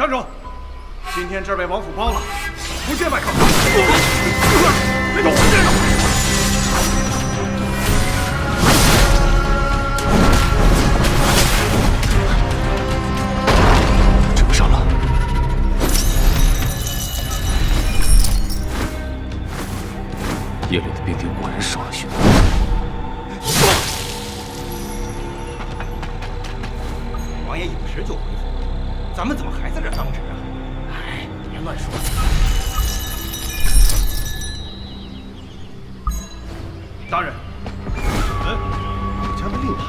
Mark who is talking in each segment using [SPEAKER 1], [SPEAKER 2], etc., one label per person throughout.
[SPEAKER 1] 站住！今天这儿被王府包了，不见外客。别动！别动！
[SPEAKER 2] 追不上了。夜里的兵丁果然少了许多。
[SPEAKER 3] 王爷有时就回府，咱们怎么还在这当值啊？哎，别乱说。
[SPEAKER 1] 大人，我家的令牌。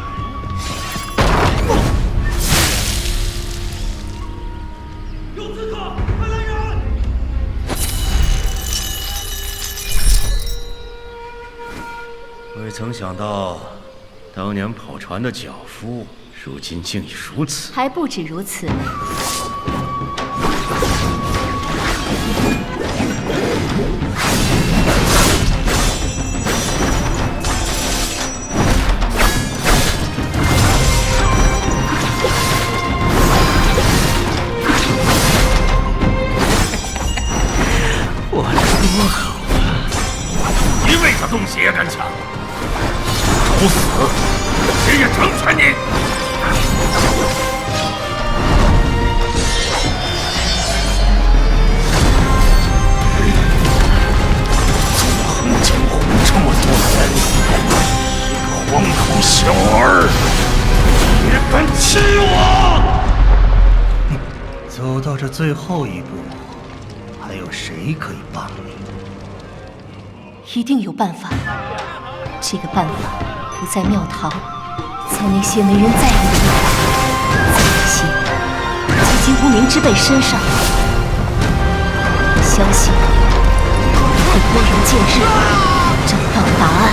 [SPEAKER 3] 有刺客，快来人！
[SPEAKER 4] 未曾想到，当年跑船的脚夫，如今竟已如此。
[SPEAKER 5] 还不止如此。
[SPEAKER 4] 我多好啊！
[SPEAKER 2] 一味的东西也敢抢，处死！爷爷成全你！纵横江湖这么多年，一个荒唐小儿也敢欺我！
[SPEAKER 4] 走到这最后一步，还有谁可以帮你？
[SPEAKER 5] 一定有办法。这个办法不在庙堂，在那些没人在意的地方，在那些几近无名之辈身上。相信会拨云见日，找到答案。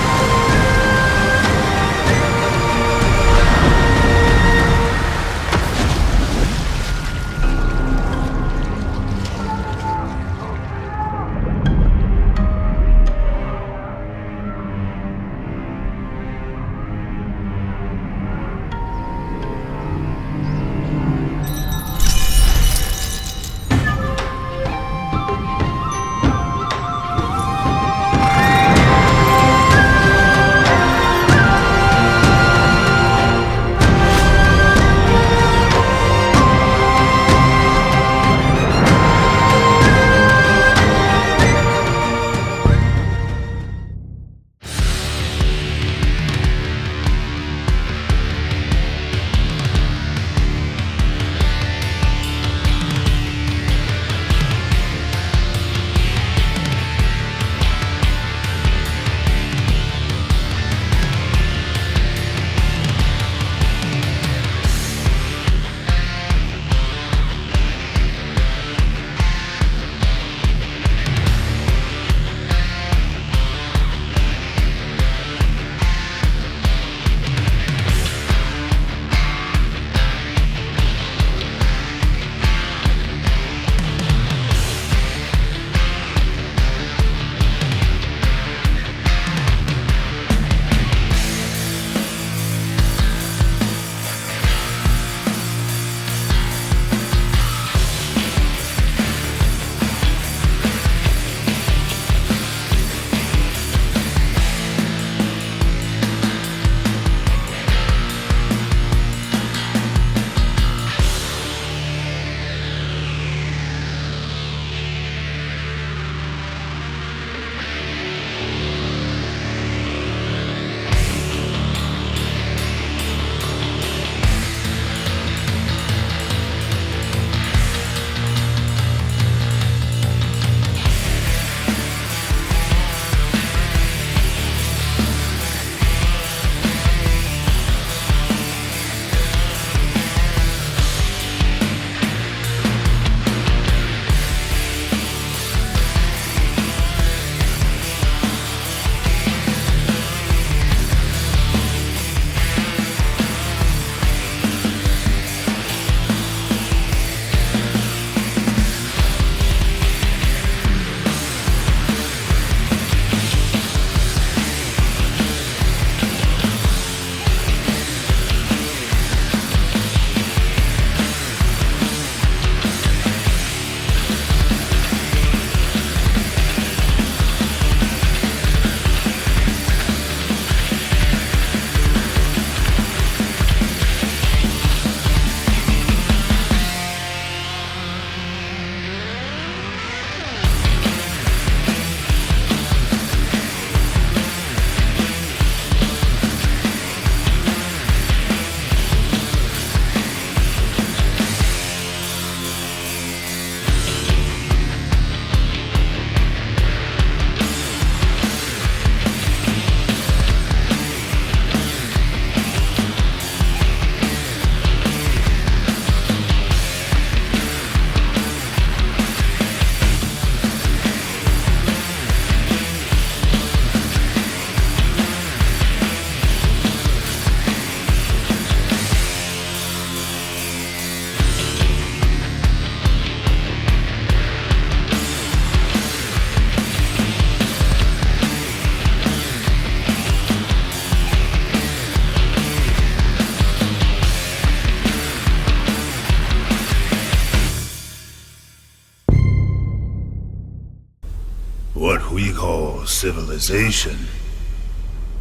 [SPEAKER 2] call civilization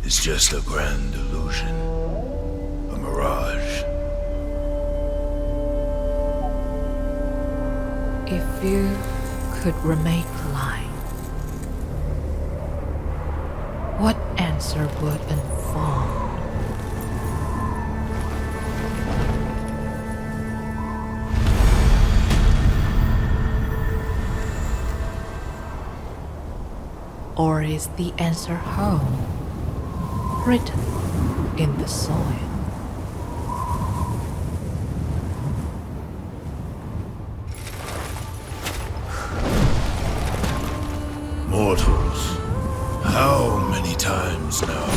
[SPEAKER 2] is just a grand illusion, a mirage.
[SPEAKER 6] If you could remake life, what answer would unfold? Or is the answer home, written in the soil?
[SPEAKER 2] Mortals, how many times now?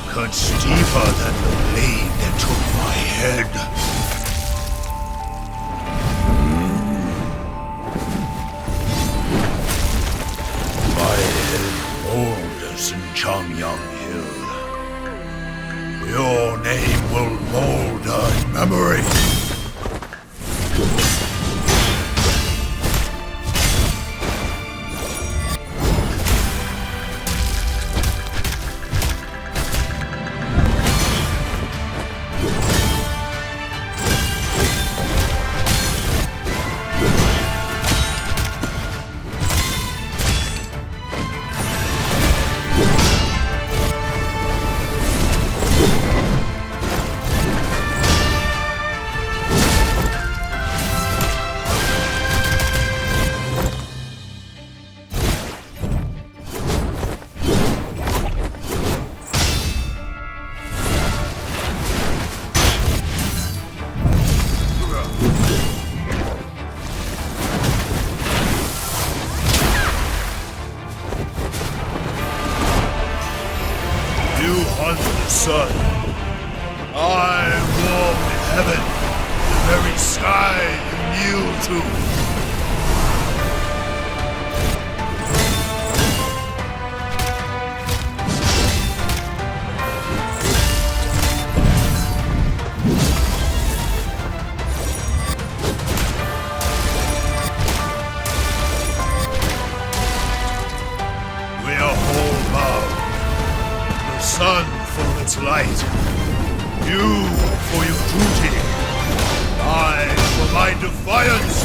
[SPEAKER 2] Cuts deeper than the blade that took my head. My head molders in Changyang Hill. Your name will molder in memory. Sun. I warm heaven, the very sky you kneel to. We are all bound. The sun for its light, you for your duty, I for my defiance.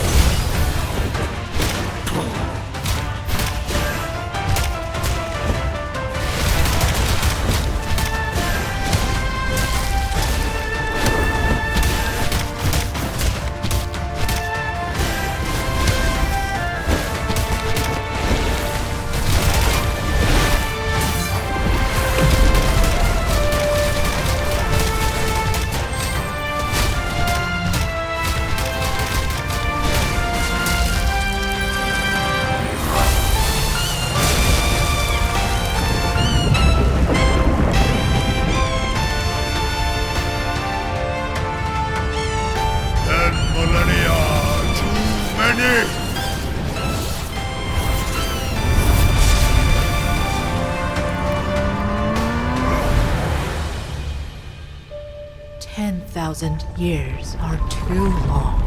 [SPEAKER 6] Years are too long.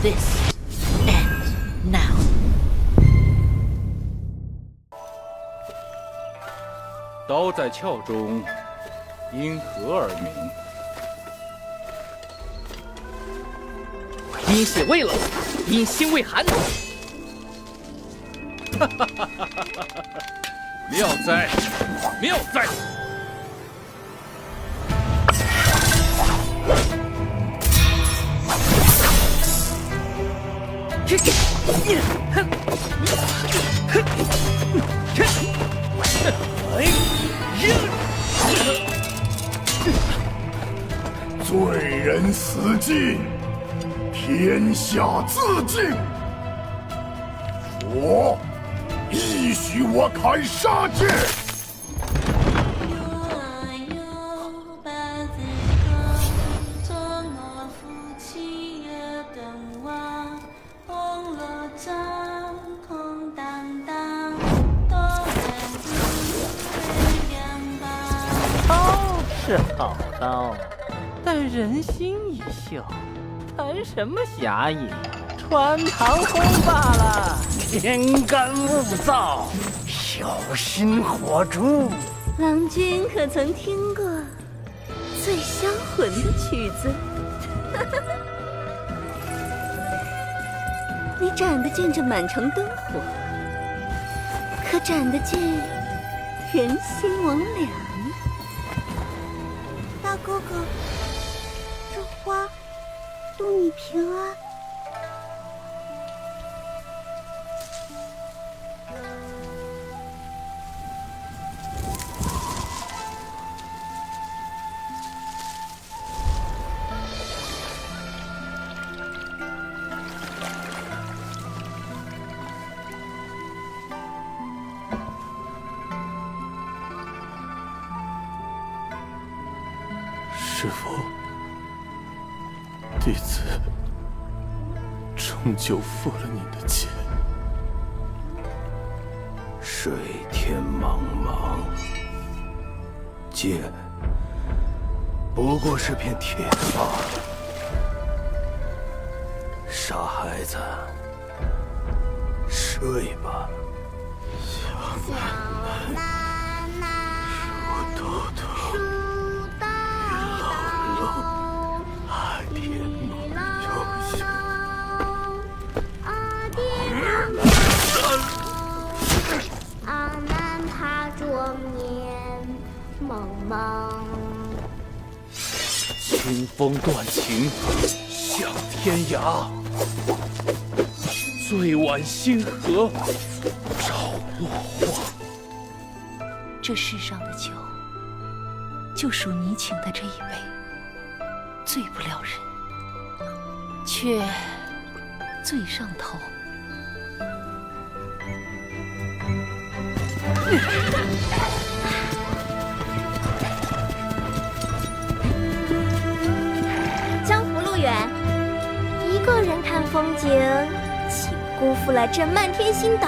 [SPEAKER 6] This ends now.
[SPEAKER 7] 刀在鞘中，因何而鸣？
[SPEAKER 8] 因血未冷，因心未寒。
[SPEAKER 7] 哈哈哈哈哈！妙哉，妙哉！
[SPEAKER 2] 罪人死尽，天下自尽。佛，亦许我开杀戒。
[SPEAKER 8] 是好刀，但人心已锈，谈什么侠义？穿堂风罢了。
[SPEAKER 9] 天干物燥，小心火烛。
[SPEAKER 5] 郎君可曾听过最销魂的曲子？你斩得见这满城灯火，可斩得见人心魍魉？大哥哥，这花祝你平安。
[SPEAKER 2] 师父，弟子终究负了你的剑。
[SPEAKER 9] 水天茫茫，剑不过是片铁罢了。傻孩子，睡吧。
[SPEAKER 10] 小奶奶，
[SPEAKER 2] 树豆豆，雨冷冷，海天梦悠悠。
[SPEAKER 10] 阿南他庄年茫茫。
[SPEAKER 7] 清风断情向天涯，醉晚星河照落花。
[SPEAKER 5] 这世上的酒，就属你请的这一杯，醉不了人，却醉上头。
[SPEAKER 10] 江湖路远，一个人看风景，岂辜负了这漫天星斗？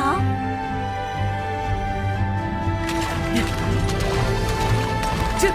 [SPEAKER 8] 这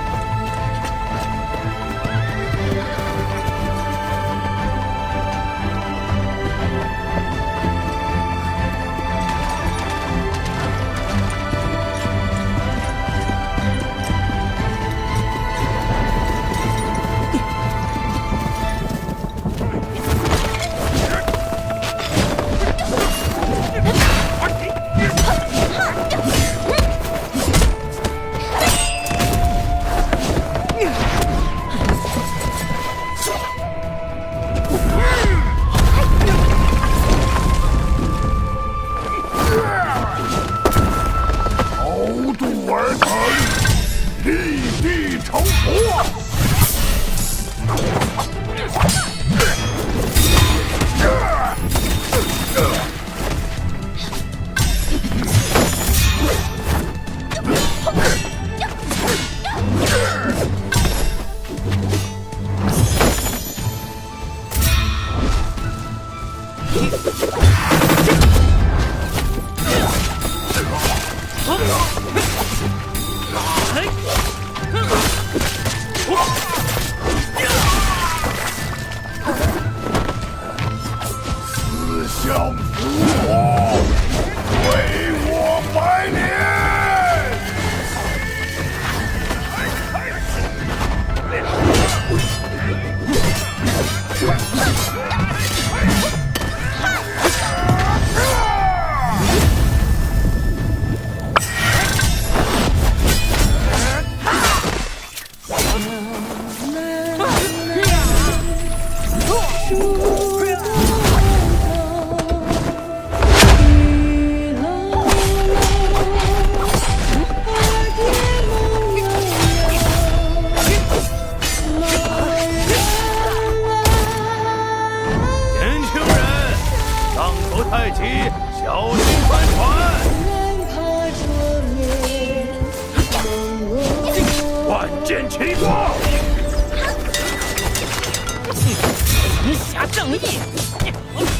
[SPEAKER 8] 义，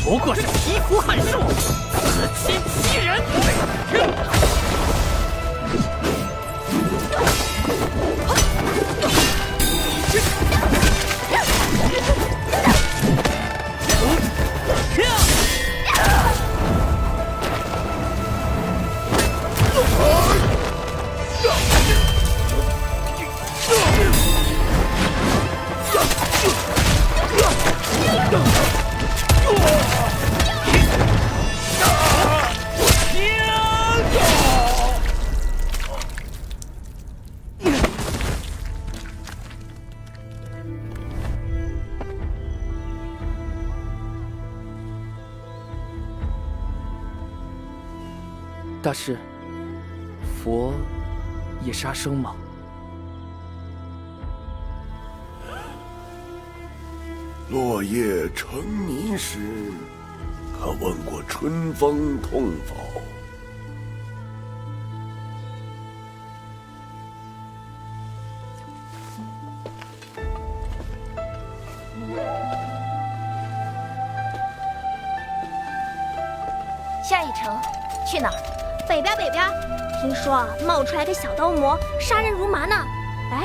[SPEAKER 8] 不过是蚍蜉撼树，自欺欺人。
[SPEAKER 11] 大师，佛也杀生吗？
[SPEAKER 2] 落叶成泥时，可问过春风痛否？
[SPEAKER 10] 下一程去哪儿？北边，北边。听说冒出来个小刀魔，杀人如麻呢。哎，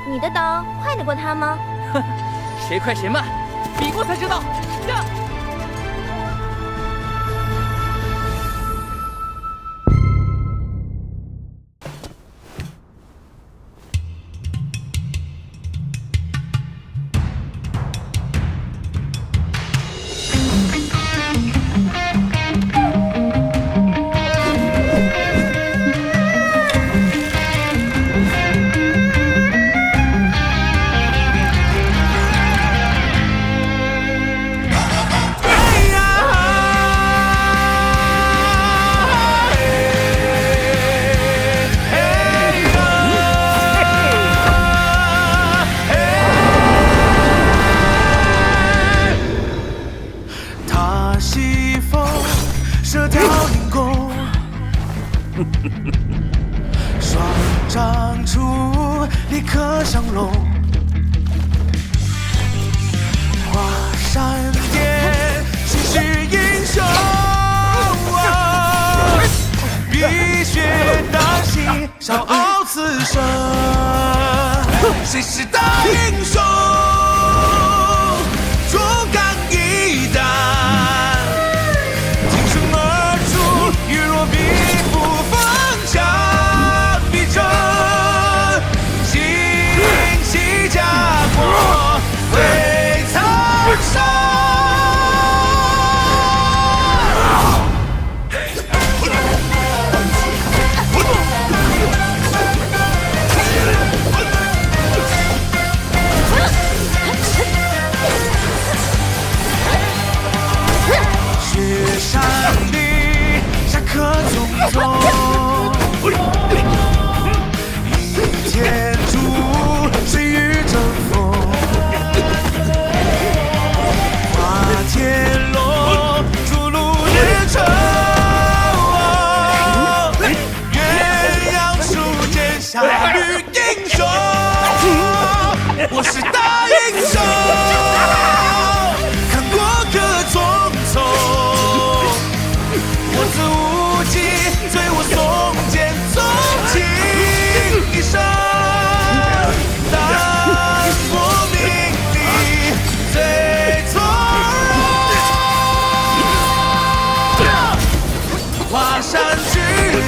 [SPEAKER 10] 你的刀快得过他吗？
[SPEAKER 11] 哼，谁快谁慢，比过才知道。呀！
[SPEAKER 12] 谁是大英雄？勇敢一担，挺身而出，与若匹夫，方向必争，尽息家国，为苍生。天诛谁与争锋，化天龙，逐鹿日程。鸳鸯书剑下绿英雄，我是大英雄，看过客匆匆。我自无极，醉我松间纵情一生。华山之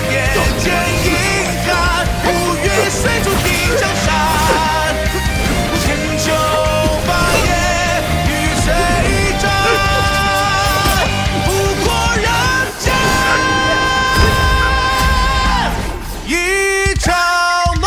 [SPEAKER 12] 巅，剑影寒，五岳水筑定江山，千秋霸业与谁争？不过人间一场梦。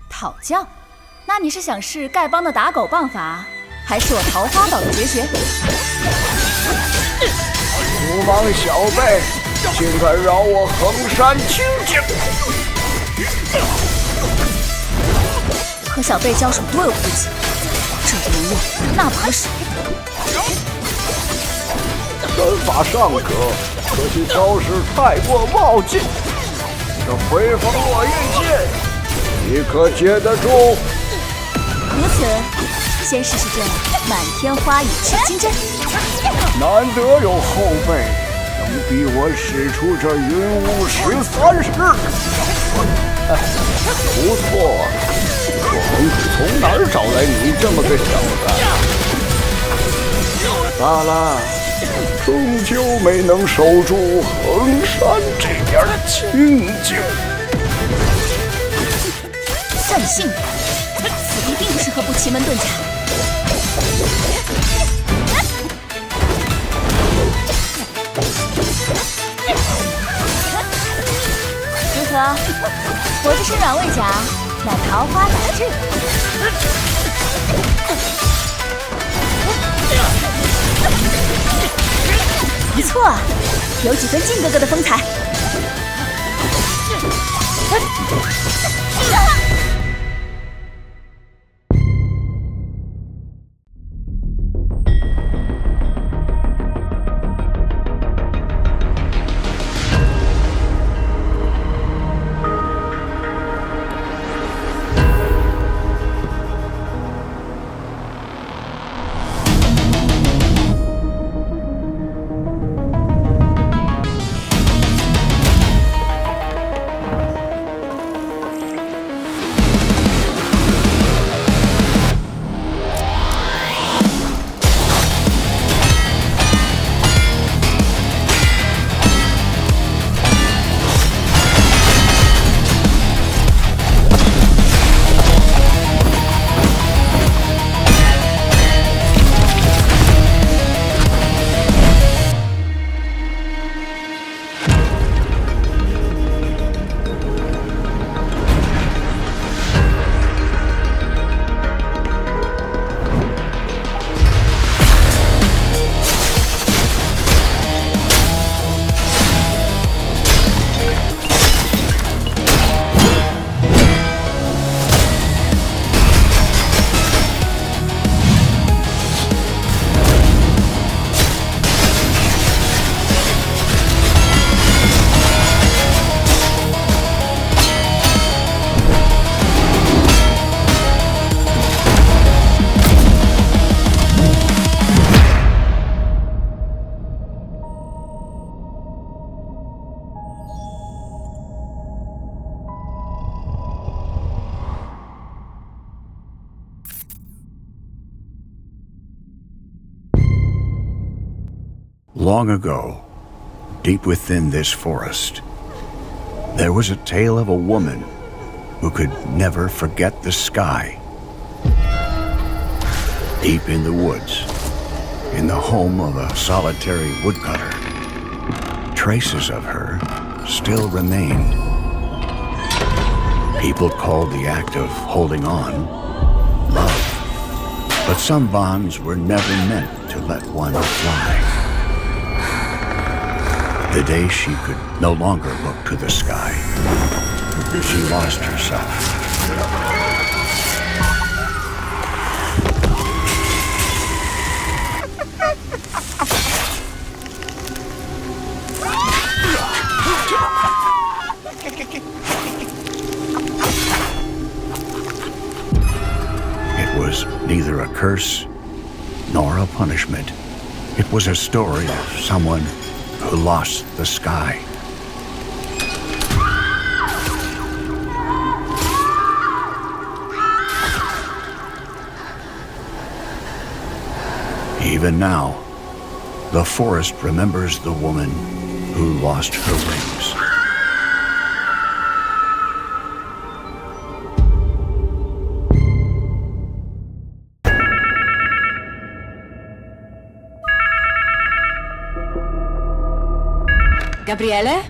[SPEAKER 5] 讨教，那你是想试丐帮的打狗棒法，还是我桃花岛的绝学？
[SPEAKER 9] 不忙小辈，竟敢扰我衡山清静！
[SPEAKER 5] 和小辈交手多有顾忌，这不能用，那不合适。
[SPEAKER 9] 身法尚可，可惜招式太过冒进。这回风落叶剑，你可接得住？
[SPEAKER 5] 如此，先试试这满天花雨赤金针。
[SPEAKER 9] 难得有后辈能逼我使出这云雾13式。不错，我从哪儿找来你这么个小子？罢了，终究没能守住衡山这点清静。
[SPEAKER 5] 算你幸运，此地并不适合布奇门遁甲。如何？我这身软猬甲乃桃花打制。不错，有几分靖哥哥的风采。
[SPEAKER 13] Long ago, deep within this forest, there was a tale of a woman who could never forget the sky. Deep in the woods, in the home of a solitary woodcutter, traces of her still remain. People called the act of holding on love, but some bonds were never meant to let one fly. The day she could no longer look to the sky, she lost herself. It was neither a curse nor a punishment. It was a story of someone who lost the sky. Even now, the forest remembers the woman who lost her wings.
[SPEAKER 14] Gabriele?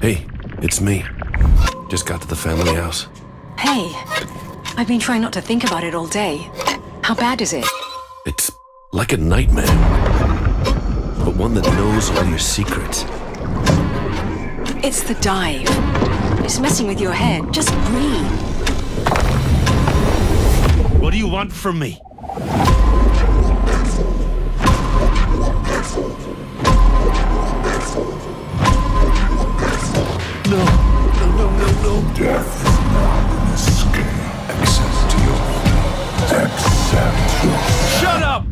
[SPEAKER 15] Hey, it's me. Just got to the family house.
[SPEAKER 6] Hey, I've been trying not to think about it all day. How bad is it?
[SPEAKER 14] It's like a nightmare, but one that knows all your secrets.
[SPEAKER 6] It's the dive. It's messing with your head. Just breathe.
[SPEAKER 14] What do you want from me? No.
[SPEAKER 9] Death is not an escape. Accept your fate. Accept your fate.
[SPEAKER 14] Shut up!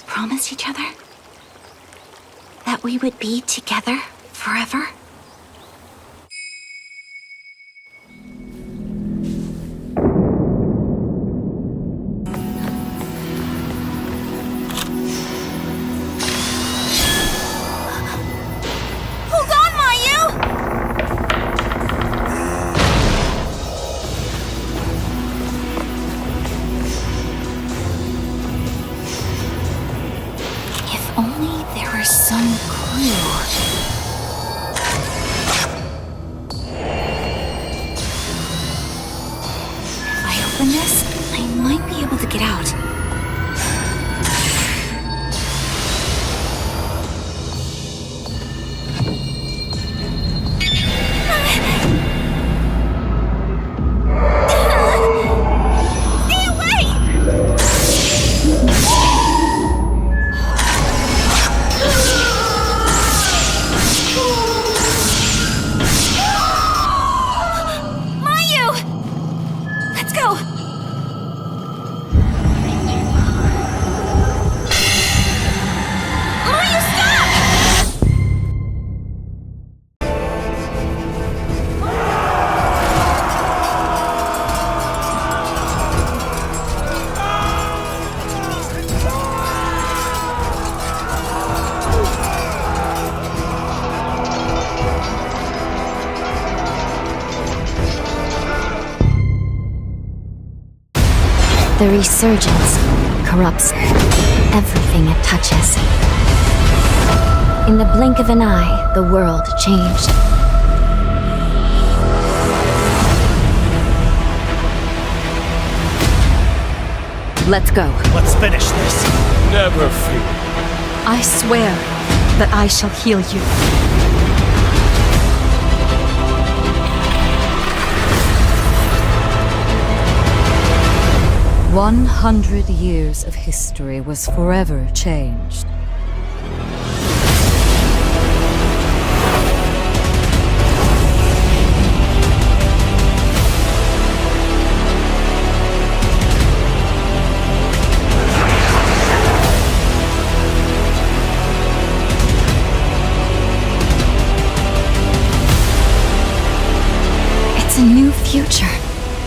[SPEAKER 5] Promise each other that we would be together forever?
[SPEAKER 10] Hold on, Mayu!
[SPEAKER 5] Only there were some clue. If I open this, I might be able to get out. The resurgence corrupts everything it touches. In the blink of an eye, the world changed. Let's go.
[SPEAKER 11] Let's finish this.
[SPEAKER 14] Never fear.
[SPEAKER 6] I swear that I shall heal you. 100 years of history was forever changed.
[SPEAKER 5] It's a new future,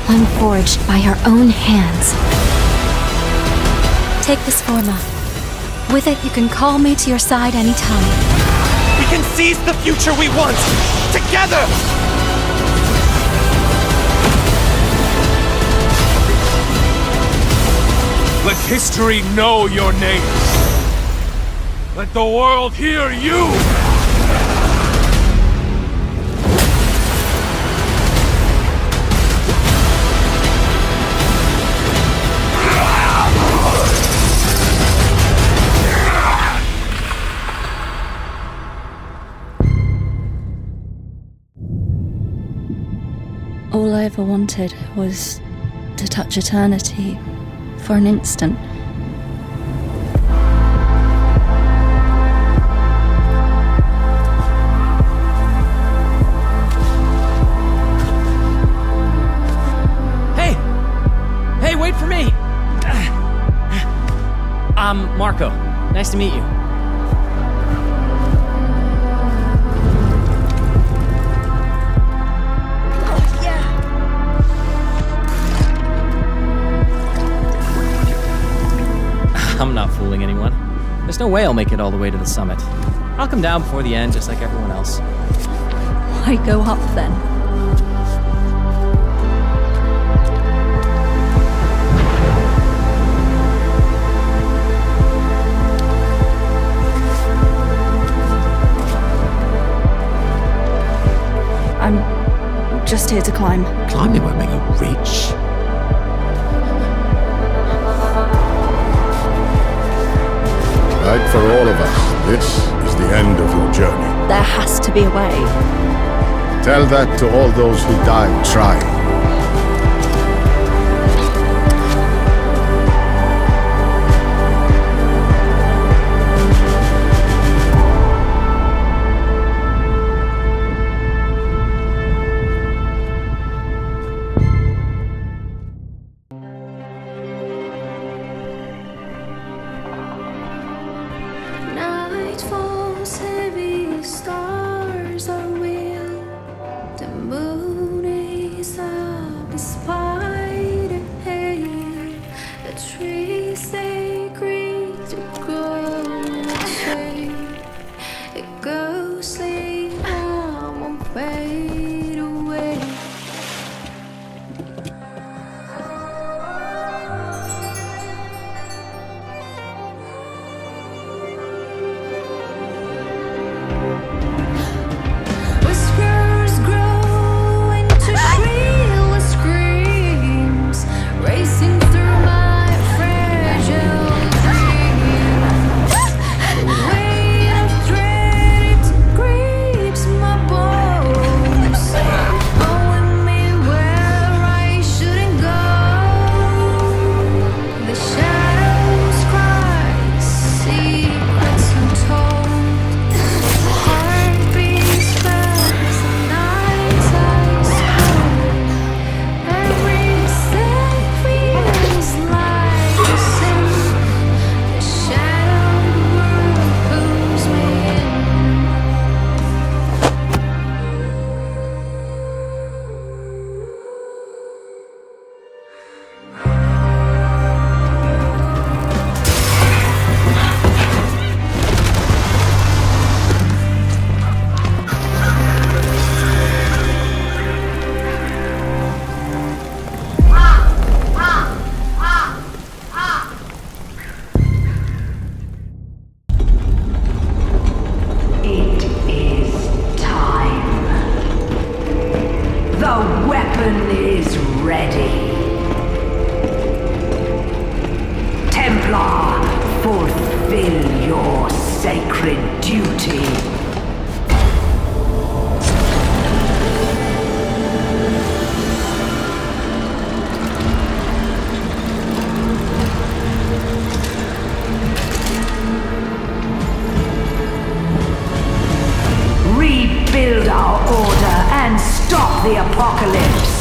[SPEAKER 5] unforged by our own hands. Take this forma. With it, you can call me to your side anytime.
[SPEAKER 11] We can seize the future we want! Together!
[SPEAKER 2] Let history know your names. Let the world hear you!
[SPEAKER 15] All I ever wanted was to touch eternity for an instant.
[SPEAKER 11] Hey! Hey, wait for me! I'm Marco. Nice to meet you. I'm not fooling anyone. There's no way I'll make it all the way to the summit. I'll come down before the end, just like everyone else.
[SPEAKER 15] Why go up then? I'm just here to climb.
[SPEAKER 14] Climbing won't make a reach.
[SPEAKER 9] Like for all of us, this is the end of your journey.
[SPEAKER 15] There has to be a way.
[SPEAKER 9] Tell that to all those who died trying.
[SPEAKER 16] Night falls heavy, stars are real. The moon is out.
[SPEAKER 17] ready. Templar, fulfill your sacred duty. Rebuild our order and stop the apocalypse.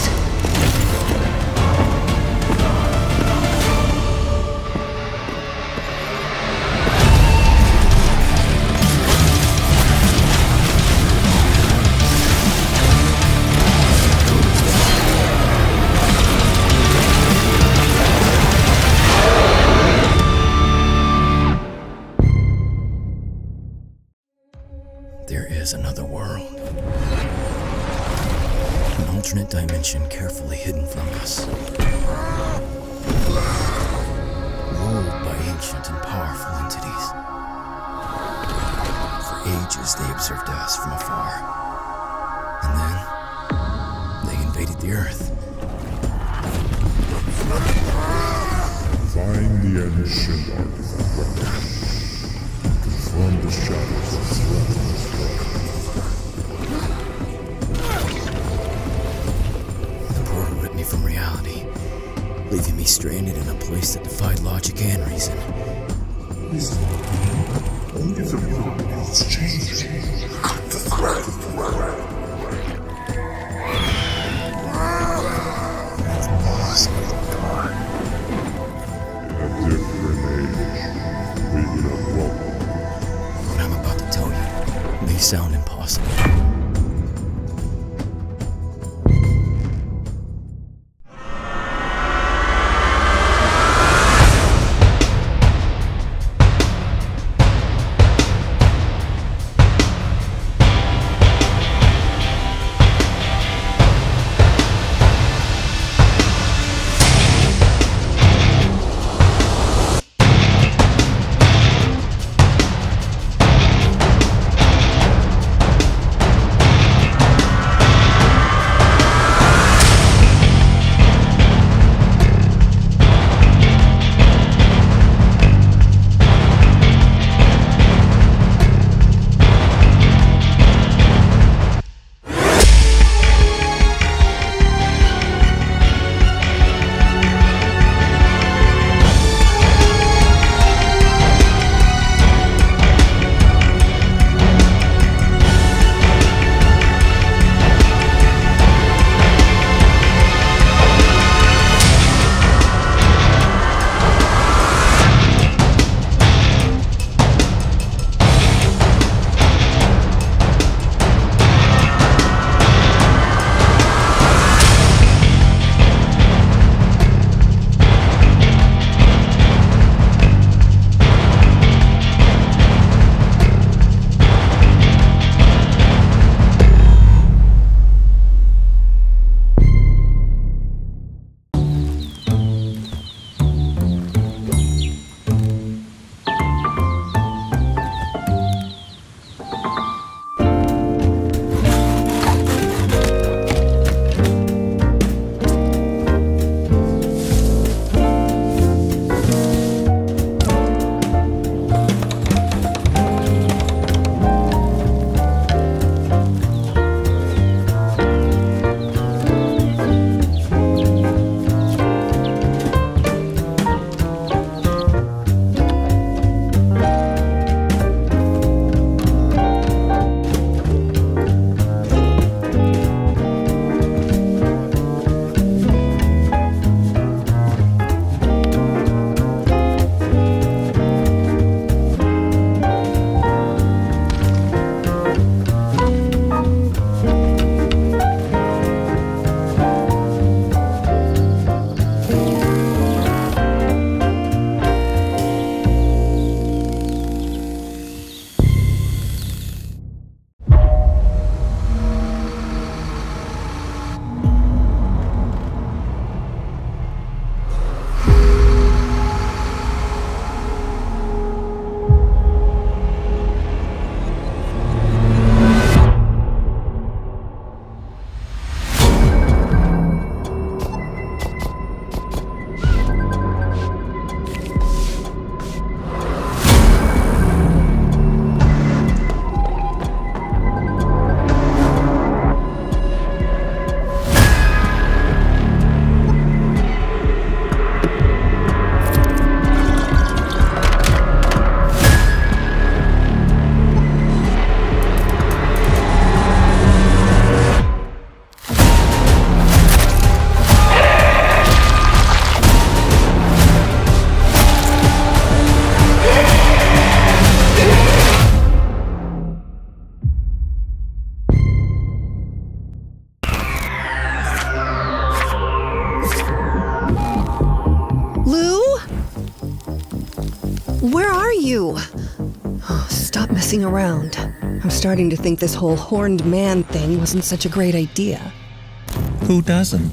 [SPEAKER 18] There is another world. An alternate dimension carefully hidden from us. Ruled by ancient and powerful entities. For ages they observed us from afar. And then, they invaded the Earth.
[SPEAKER 19] Find the ancient artifact. Confront the shadows that threaten us.
[SPEAKER 18] From reality, leaving me stranded in a place that defied logic and reason.
[SPEAKER 19] Only the reality is changing. Cut the thread. It's possible to die. In a different age, we would have welcomed.
[SPEAKER 18] What I'm about to tell you may sound impossible.
[SPEAKER 20] Where are you? Oh, stop messing around. I'm starting to think this whole horned man thing wasn't such a great idea.
[SPEAKER 21] Who doesn't?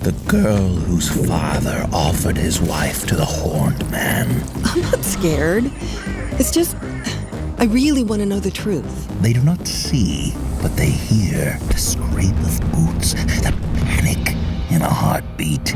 [SPEAKER 21] The girl whose father offered his wife to the horned man.
[SPEAKER 20] I'm not scared. It's just, I really want to know the truth.
[SPEAKER 21] They do not see, but they hear the scrape of boots, the panic in a heartbeat.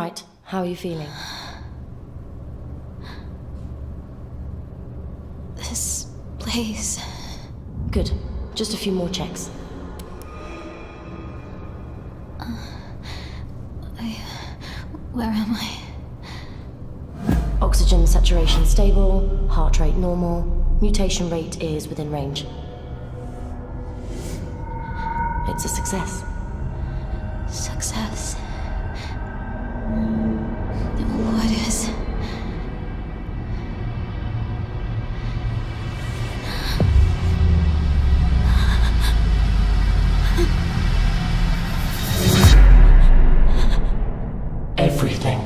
[SPEAKER 1] right. How are you feeling?
[SPEAKER 5] This place...
[SPEAKER 1] Good. Just a few more checks.
[SPEAKER 5] Where am I?
[SPEAKER 1] Oxygen saturation stable, heart rate normal, mutation rate is within range. It's a success.
[SPEAKER 5] Success. What is...
[SPEAKER 2] Everything.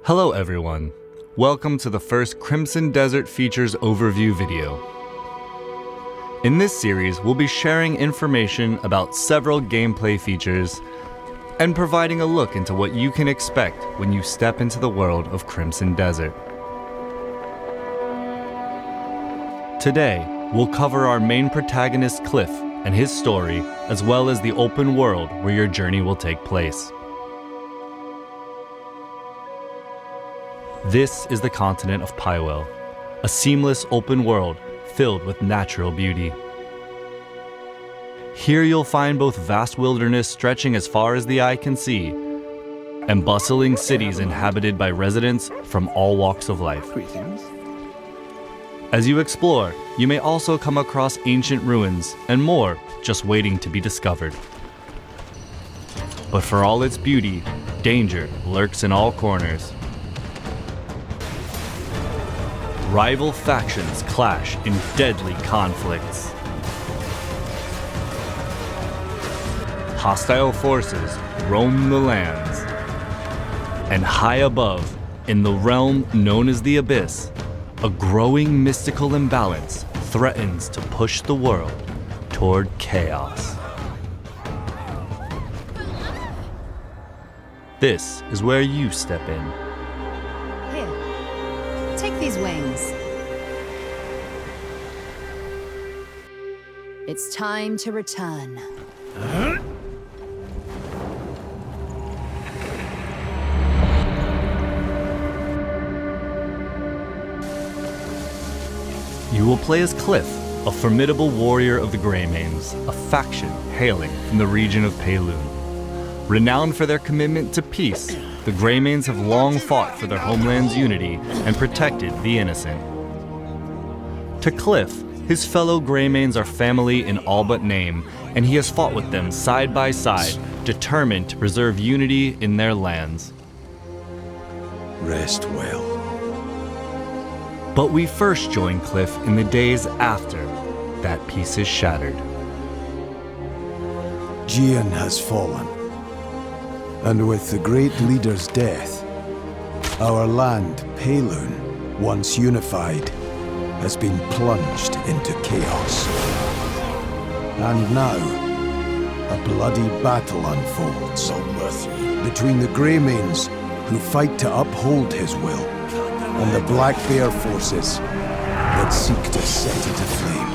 [SPEAKER 22] Hello everyone, welcome to the first Crimson Desert Features overview video. In this series, we'll be sharing information about several gameplay features and providing a look into what you can expect when you step into the world of Crimson Desert. Today, we'll cover our main protagonist Cliff and his story, as well as the open world where your journey will take place. This is the continent of Pywell, a seamless open world filled with natural beauty. Here you'll find both vast wilderness stretching as far as the eye can see, and bustling cities inhabited by residents from all walks of life. As you explore, you may also come across ancient ruins and more just waiting to be discovered. But for all its beauty, danger lurks in all corners. Rival factions clash in deadly conflicts. Hostile forces roam the lands. And high above, in the realm known as the Abyss, a growing mystical imbalance threatens to push the world toward chaos. This is where you step in.
[SPEAKER 23] Take these wings. It's time to return.
[SPEAKER 22] You will play as Cliff, a formidable warrior of the Greymanes, a faction hailing from the region of Payloon. Renowned for their commitment to peace, the Greymanes have long fought for their homeland's unity and protected the innocent. To Cliff, his fellow Greymanes are family in all but name, and he has fought with them side by side, determined to preserve unity in their lands.
[SPEAKER 14] Rest well.
[SPEAKER 22] But we first join Cliff in the days after, that peace is shattered.
[SPEAKER 3] Jian has fallen. And with the great leader's death, our land, Peilun, once unified, has been plunged into chaos. And now, a bloody battle unfolds between the Greymanes, who fight to uphold his will, and the Black Bear forces that seek to set it aflame.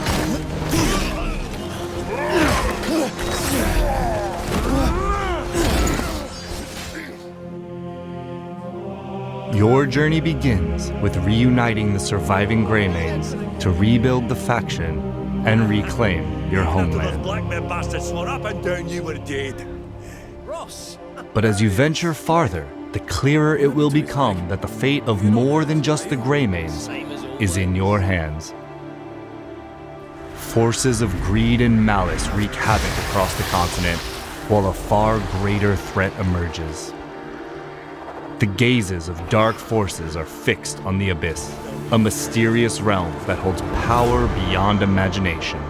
[SPEAKER 22] Your journey begins with reuniting the surviving Greymanes to rebuild the faction and reclaim your homeland. But as you venture farther, the clearer it will become that the fate of more than just the Greymanes is in your hands. Forces of greed and malice wreak havoc across the continent, while a far greater threat emerges. The gazes of dark forces are fixed on the Abyss, a mysterious realm that holds power beyond imagination.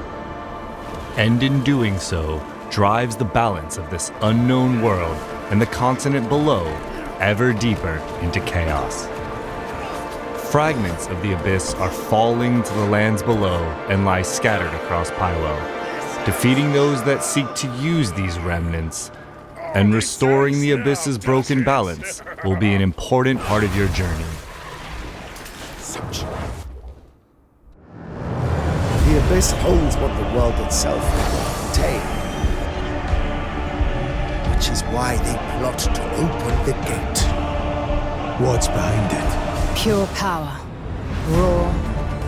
[SPEAKER 22] And in doing so, drives the balance of this unknown world and the continent below ever deeper into chaos. Fragments of the Abyss are falling to the lands below and lie scattered across Pywell, defeating those that seek to use these remnants, and restoring the Abyss's broken balance will be an important part of your journey.
[SPEAKER 4] The Abyss holds what the world itself will contain, which is why they plot to open the gate.
[SPEAKER 3] What's behind it?
[SPEAKER 23] Pure power, raw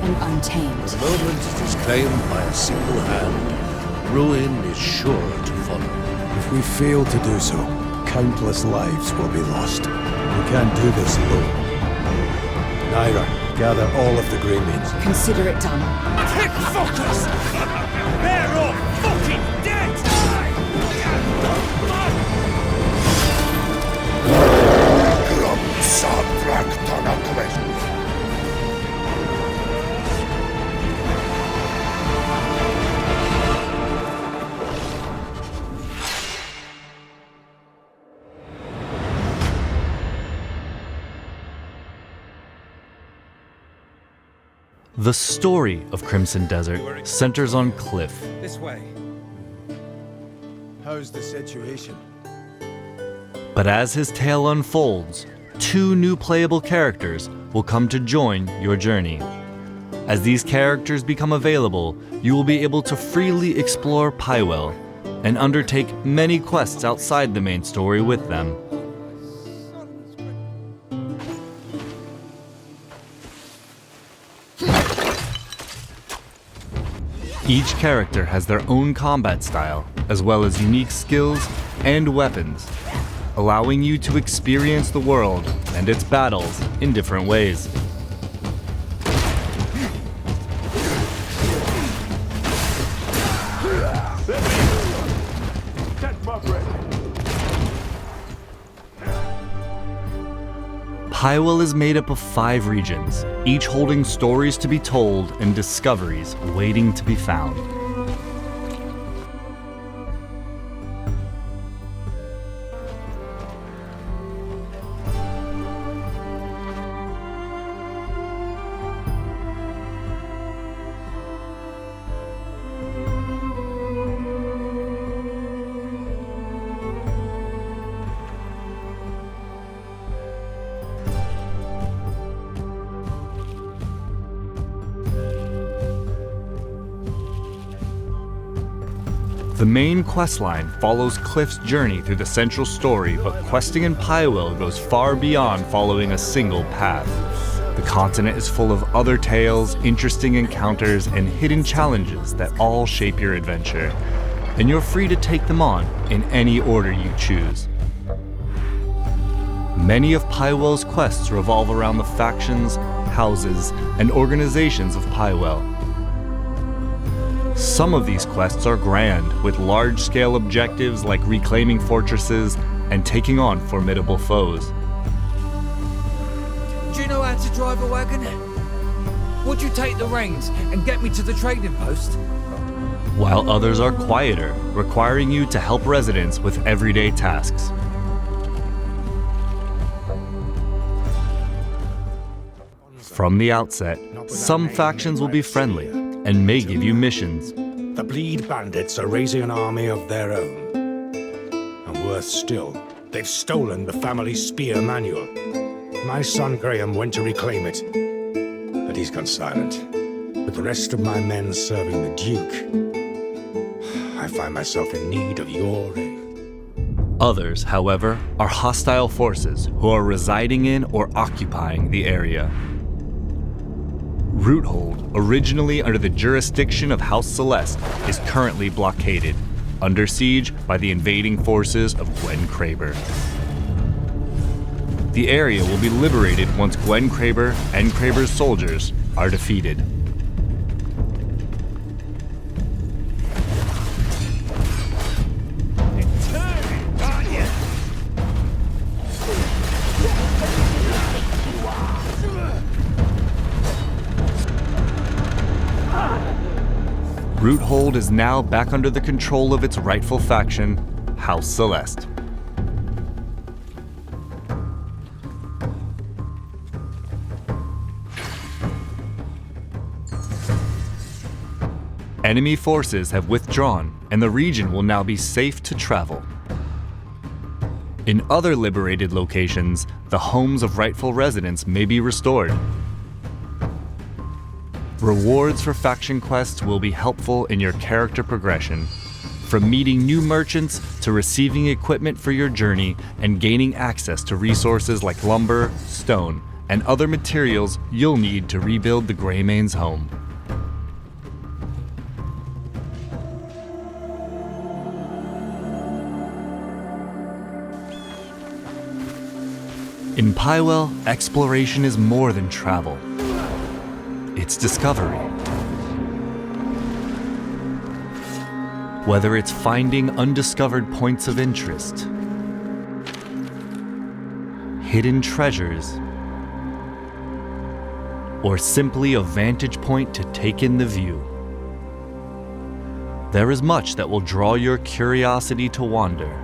[SPEAKER 23] and untamed.
[SPEAKER 14] The moment it is claimed by a single hand, ruin is sure to follow.
[SPEAKER 3] If we fail to do so, countless lives will be lost. We can't do this alone. Naira, gather all of the Greymanes.
[SPEAKER 23] Consider it done.
[SPEAKER 12] Take focus! They're all fucking dead!
[SPEAKER 22] The story of Crimson Desert centers on Cliff.
[SPEAKER 3] This way. How's the situation?
[SPEAKER 22] But as his tale unfolds, 2 new playable characters will come to join your journey. As these characters become available, you will be able to freely explore Pywell and undertake many quests outside the main story with them. Each character has their own combat style, as well as unique skills and weapons, allowing you to experience the world and its battles in different ways. Pywell is made up of 5 regions, each holding stories to be told and discoveries waiting to be found. The main questline follows Cliff's journey through the central story, but questing in Pywell goes far beyond following a single path. The continent is full of other tales, interesting encounters, and hidden challenges that all shape your adventure, and you're free to take them on in any order you choose. Many of Pywell's quests revolve around the factions, houses, and organizations of Pywell. Some of these quests are grand, with large-scale objectives like reclaiming fortresses and taking on formidable foes.
[SPEAKER 7] Do you know how to drive a wagon? Would you take the reins and get me to the trading post?
[SPEAKER 22] While others are quieter, requiring you to help residents with everyday tasks. From the outset, some factions will be friendly and may give you missions.
[SPEAKER 8] The Bleed bandits are raising an army of their own. And worse still, they've stolen the family spear manual. My son Graham went to reclaim it, but he's gone silent. With the rest of my men serving the Duke, I find myself in need of your aid.
[SPEAKER 22] Others, however, are hostile forces who are residing in or occupying the area. Roothold, originally under the jurisdiction of House Celeste, is currently blockaded, under siege by the invading forces of Gwen Kraber. The area will be liberated once Gwen Kraber and Kraber's soldiers are defeated. Roothold is now back under the control of its rightful faction, House Celeste. Enemy forces have withdrawn, and the region will now be safe to travel. In other liberated locations, the homes of rightful residents may be restored. Rewards for faction quests will be helpful in your character progression, from meeting new merchants to receiving equipment for your journey and gaining access to resources like lumber, stone, and other materials you'll need to rebuild the Greymane's home. In Pywell, exploration is more than travel. It's discovery. Whether it's finding undiscovered points of interest, hidden treasures, or simply a vantage point to take in the view, there is much that will draw your curiosity to wander.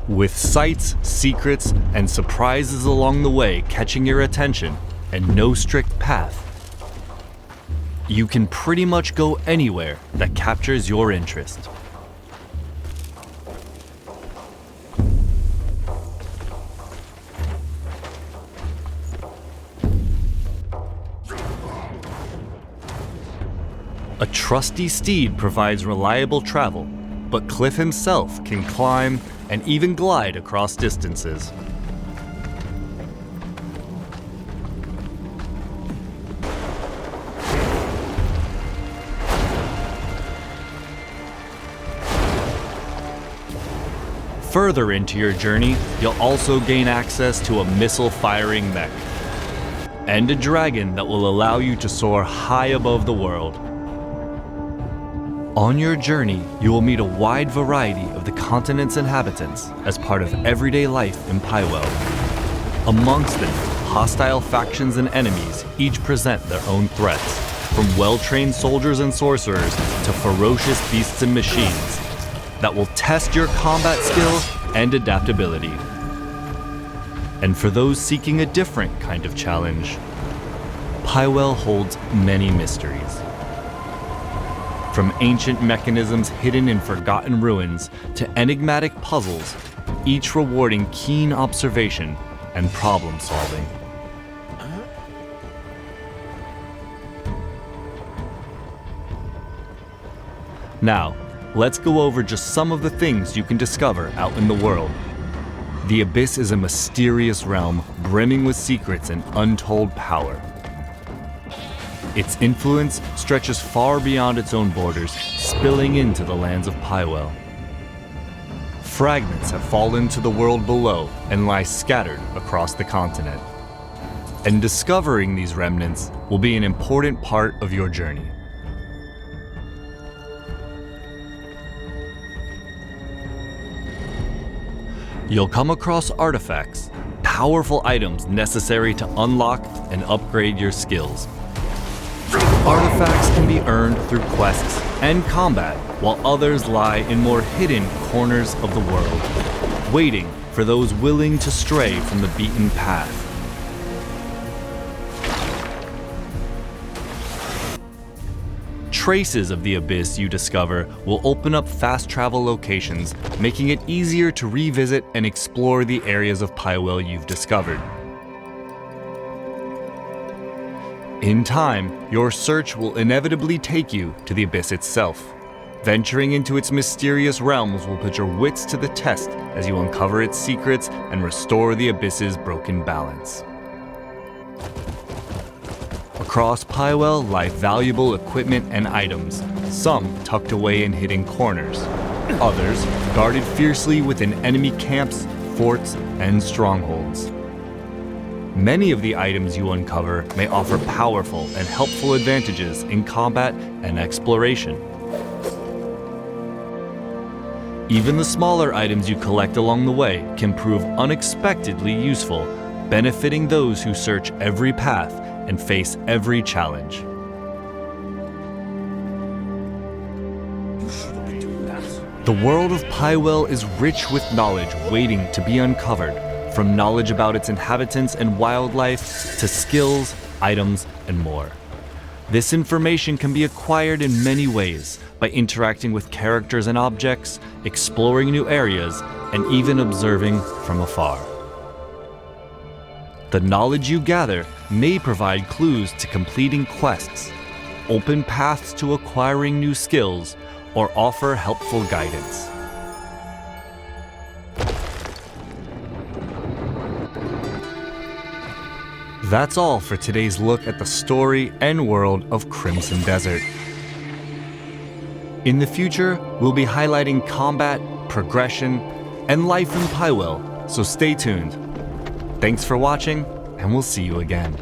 [SPEAKER 22] With sights, secrets, and surprises along the way catching your attention, and no strict path, you can pretty much go anywhere that captures your interest. A trusty steed provides reliable travel, but Cliff himself can climb and even glide across distances. Further into your journey, you'll also gain access to a missile-firing mech, and a dragon that will allow you to soar high above the world. On your journey, you will meet a wide variety of the continent's inhabitants as part of everyday life in Pywell. Amongst them, hostile factions and enemies each present their own threats, from well-trained soldiers and sorcerers to ferocious beasts and machines that will test your combat skill and adaptability. And for those seeking a different kind of challenge, Pywell holds many mysteries. From ancient mechanisms hidden in forgotten ruins to enigmatic puzzles, each rewarding keen observation and problem solving. Now, let's go over just some of the things you can discover out in the world. The Abyss is a mysterious realm brimming with secrets and untold power. Its influence stretches far beyond its own borders, spilling into the lands of Pywell. Fragments have fallen to the world below and lie scattered across the continent. And discovering these remnants will be an important part of your journey. You'll come across artifacts, powerful items necessary to unlock and upgrade your skills. Artifacts can be earned through quests and combat, while others lie in more hidden corners of the world, waiting for those willing to stray from the beaten path. Traces of the abyss you discover will open up fast travel locations, making it easier to revisit and explore the areas of Pywell you've discovered. In time, your search will inevitably take you to the abyss itself. Venturing into its mysterious realms will put your wits to the test as you uncover its secrets and restore the abyss's broken balance. Across Pywell lie valuable equipment and items, some tucked away in hidden corners, others guarded fiercely within enemy camps, forts, and strongholds. Many of the items you uncover may offer powerful and helpful advantages in combat and exploration. Even the smaller items you collect along the way can prove unexpectedly useful, benefiting those who search every path and face every challenge. The world of Pywell is rich with knowledge waiting to be uncovered, from knowledge about its inhabitants and wildlife to skills, items, and more. This information can be acquired in many ways, by interacting with characters and objects, exploring new areas, and even observing from afar. The knowledge you gather may provide clues to completing quests, open paths to acquiring new skills, or offer helpful guidance. That's all for today's look at the story and world of Crimson Desert. In the future, we'll be highlighting combat, progression, and life in Pywell, so stay tuned. Thanks for watching, and we'll see you again.